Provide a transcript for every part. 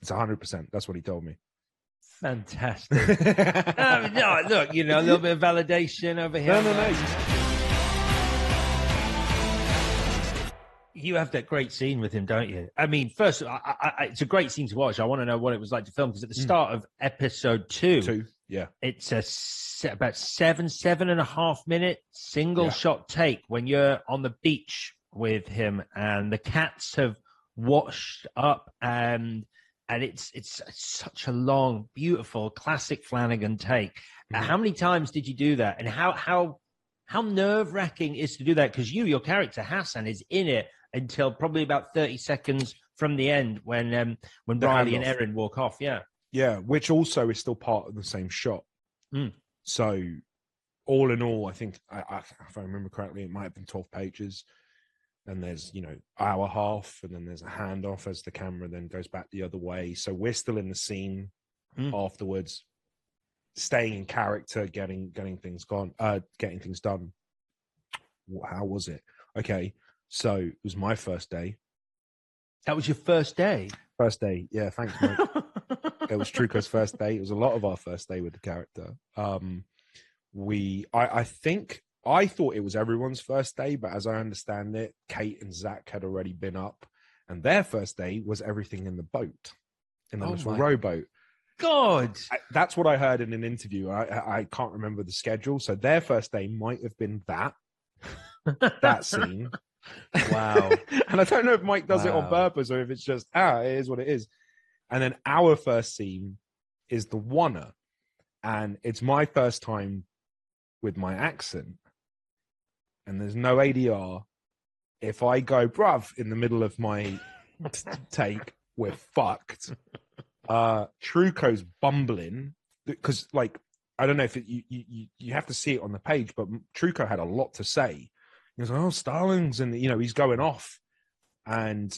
It's 100%. That's what he told me. Fantastic. No, look, a little bit of validation over here. No. You have that great scene with him, don't you? I mean, first, it's a great scene to watch. I want to know what it was like to film, because at the start of episode two, yeah, it's about 7.5 minute single shot take when you're on the beach with him and the cats have washed up, and it's such a long, beautiful, classic Flanagan take. How many times did you do that, and how nerve-wracking is to do that? Because your character Hassan is in it until probably about 30 seconds from the end when Riley and Erin walk off. Yeah, which also is still part of the same shot. So all in all, I think, if I remember correctly, it might have been 12 pages. And there's, hour half, and then there's a handoff as the camera then goes back the other way. So we're still in the scene afterwards, staying in character, getting things done. How was it? Okay, so it was my first day. That was your first day? First day, yeah, thanks, mate. It was Truco's first day. It was a lot of our first day with the character. I thought it was everyone's first day, but as I understand it, Kate and Zach had already been up, and their first day was everything in the boat, in the little rowboat. God, that's what I heard in an interview. I can't remember the schedule, so their first day might have been that scene. Wow. And I don't know if Mike does it on purpose or if it's just it is what it is. And then our first scene is the oneer, and it's my first time with my accent, and there's no ADR. If I go bruv in the middle of my take, we're fucked. Truco's bumbling because, I don't know if you have to see it on the page, but Truco had a lot to say. He was like, "Oh, Starlings," and he's going off. And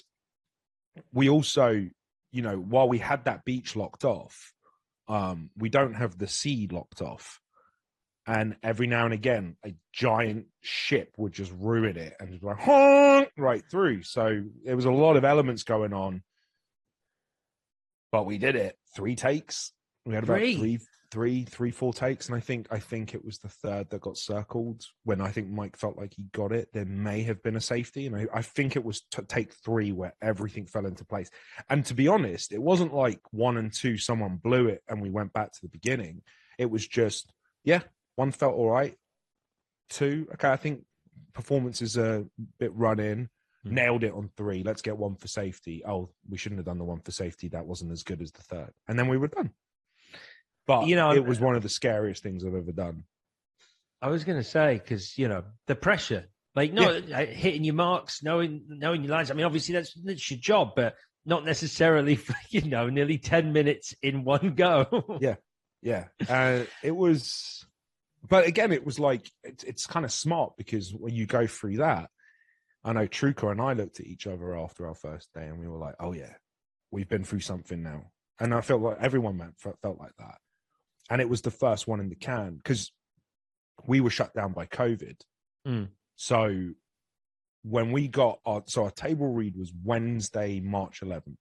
we also, while we had that beach locked off, we don't have the sea locked off. And every now and again, a giant ship would just ruin it and just like right through. So there was a lot of elements going on, but we did it. 3 takes. We had about four takes, and I think it was the third that got circled when I think Mike felt like he got it. There may have been a safety, and I think it was take 3 where everything fell into place. And to be honest, it wasn't like 1 and 2 someone blew it and we went back to the beginning. It was just 1 felt all right. 2, okay, I think performance is a bit run in. Nailed it on 3. Let's get 1 for safety. Oh, we shouldn't have done the 1 for safety. That wasn't as good as the third. And then we were done. But it was one of the scariest things I've ever done. I was going to say, because, the pressure, hitting your marks, knowing your lines. I mean, obviously that's your job, but not necessarily for, nearly 10 minutes in one go. Yeah. It was, but again, it was like, it's kind of smart because when you go through that, I know Truco and I looked at each other after our first day and we were like, oh yeah, we've been through something now. And I felt like everyone felt like that. And it was the first one in the can because we were shut down by COVID. So when we got our table read was Wednesday, March 11th.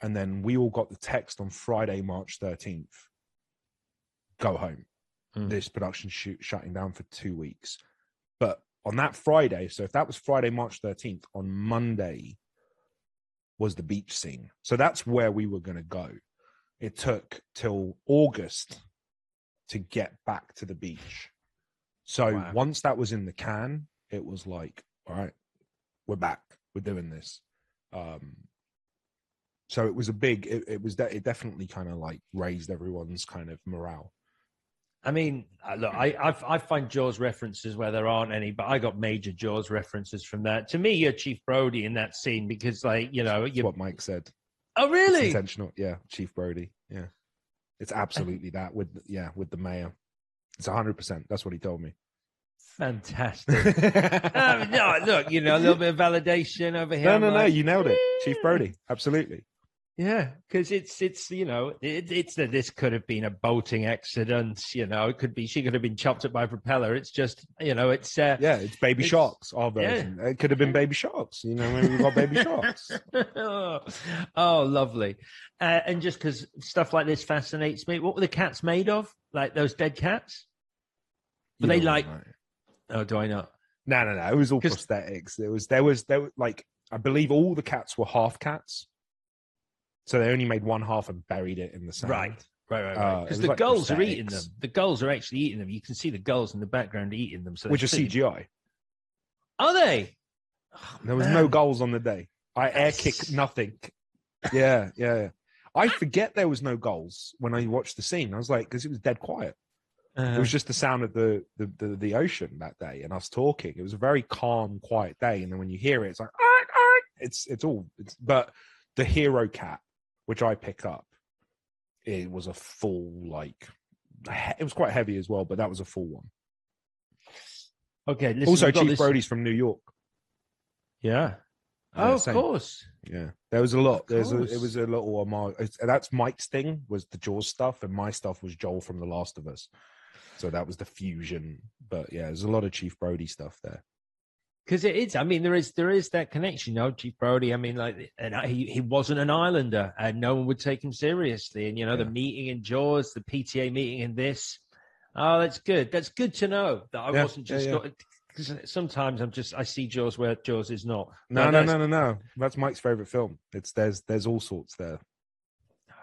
And then we all got the text on Friday, March 13th. Go home. This production shutting down for 2 weeks. But on that Friday, so if that was Friday, March 13th, on Monday was the beach scene. So that's where we were going to go. It took till August to get back to the beach. So once that was in the can, it was like, all right, we're back. We're doing this. So it was it definitely kind of like raised everyone's kind of morale. I mean, look, I find Jaws references where there aren't any, but I got major Jaws references from that. To me, you're Chief Brody in that scene because, That's what Mike said. Oh, really? It's intentional. Yeah, Chief Brody. Yeah, it's absolutely that with the mayor. It's 100%. That's what he told me. Fantastic. No, look, a little bit of validation over here. No, you nailed it, Chief Brody. Absolutely. Yeah, because it's you know it's that this could have been a boating accident. You know, it could be she could have been chopped up by a propeller. It's just you know it's it's Baby Sharks, our version. It could have been Baby Sharks. You know, maybe we got Baby Sharks. Oh, lovely. And just because stuff like this fascinates me, what were the cats made of? Like those dead cats? Were they like? Know. Oh, do I not? No. It was all prosthetics. There was like I believe all the cats were half cats. So they only made one half and buried it in the sand. Right. Because the gulls are eating them. The gulls are actually eating them. You can see the gulls in the background eating them. So which are CGI. Are they? Oh, there was no gulls on the day. I air kicked nothing. Yeah. I forget there was no gulls when I watched the scene. I was like, because it was dead quiet. It was just the sound of the ocean that day and us talking. It was a very calm, quiet day. And then when you hear it, it's like, but the hero cat, which I pick up, it was a full, like, it was quite heavy as well, but that was a full one. Okay. Listen, also, Chief Brody's from New York. Yeah. Oh, of course. Yeah. There was a lot. It was a little homage. That's Mike's thing, was the Jaws stuff, and my stuff was Joel from The Last of Us. So that was the fusion. But yeah, there's a lot of Chief Brody stuff there. Because it is, I mean, there is that connection, you know, Chief Brody. I mean, like, and he wasn't an Islander, and no one would take him seriously. And you know, the meeting in Jaws, the PTA meeting in this. Oh, that's good. That's good to know that I wasn't just. Because sometimes I see Jaws where Jaws is not. No. That's Mike's favorite film. There's all sorts there.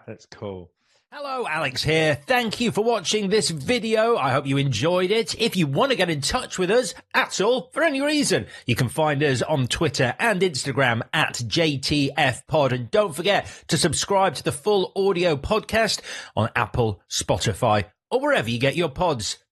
That's cool. Hello, Alex here. Thank you for watching this video. I hope you enjoyed it. If you want to get in touch with us at all, for any reason, you can find us on Twitter and Instagram at JTFpod. And don't forget to subscribe to the full audio podcast on Apple, Spotify, or wherever you get your pods.